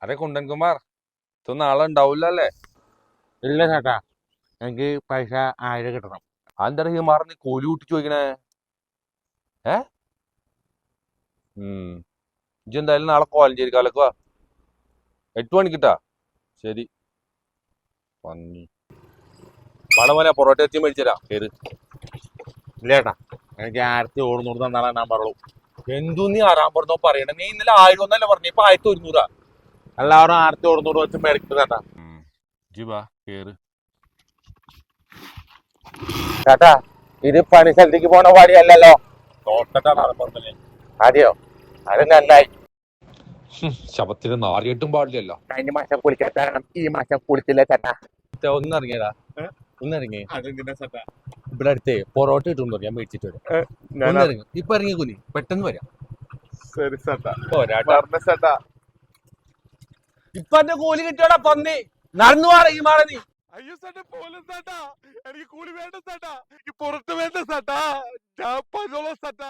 അതെ കുണ്ടൻകുമാർ ഇതൊന്നും നാളെ ഉണ്ടാവില്ല അല്ലേ? ഇല്ല ചേട്ടാ, എനിക്ക് പൈസ 1000 കിട്ടണം. അതെന്താ ഹിമാർ നീ കൂലി കൂട്ടി ചോദിക്കണേ? ഏ ഇജ്ജ് എന്തായാലും നാളെ കോലഞ്ചേരി കാലക്ക് വാ, 8 മണിക്കിട്ടാ. ശരി. പന്നി പണമോനെ പൊറോട്ട എത്തി മേടിച്ചരാ കേറ്. ഇല്ല ചേട്ടാ, എനിക്ക് 1600 തന്നാളെ ഞാൻ പറയുള്ളൂ. എന്തു നീ ആറാൻ പറഞ്ഞോ പറയണേ? നീ ഇന്നലെ 1000 ഒന്നല്ലേ പറഞ്ഞു, ഇപ്പൊ 1100. എല്ലാവരും 1600 വെച്ച് മേടിക്കും ചേട്ടാ. ജിവാ കേറ്. ചേട്ടാ, ഇത് പണി സ്ഥലത്തേക്ക് പോണ വഴിയല്ലല്ലോ. തോട്ടട്ടാണ് ആറാൻ പറഞ്ഞല്ലേ? അതെയോ? അത് നന്നായി. ശബത്തിന് നാറിയിട്ടും പാടില്ലല്ലോ. കഴിഞ്ഞ മാസം കുളിക്കാൻ ഈ മാസം കുളിച്ചില്ല ചേട്ടാ. ഒന്നിറങ്ങിയടാ, ഒന്നിറങ്ങി. ഇവിടെ അടുത്തേ പൊറോട്ട കിട്ടും, ഞാൻ മേടിച്ചിട്ട് വരാം. ഒന്നിറങ്ങി, ഇപ്പൊ ഇറങ്ങി കുനി, പെട്ടെന്ന് വരാം. പോരാട്ടാ. ഇപ്പൊ എന്റെ കൂലി കിട്ടിയോടാ പന്നി, നടന്നു മാറി ഈ മാറ നീ. അയ്യോ ചേട്ടാ പോലെ ചേട്ടാ, എനിക്ക് കൂലി വേണ്ട ചേട്ടാ, എനിക്ക് പുറത്ത് വേണ്ട ചേട്ടാ, ഞാൻ 15 ചേട്ടാ.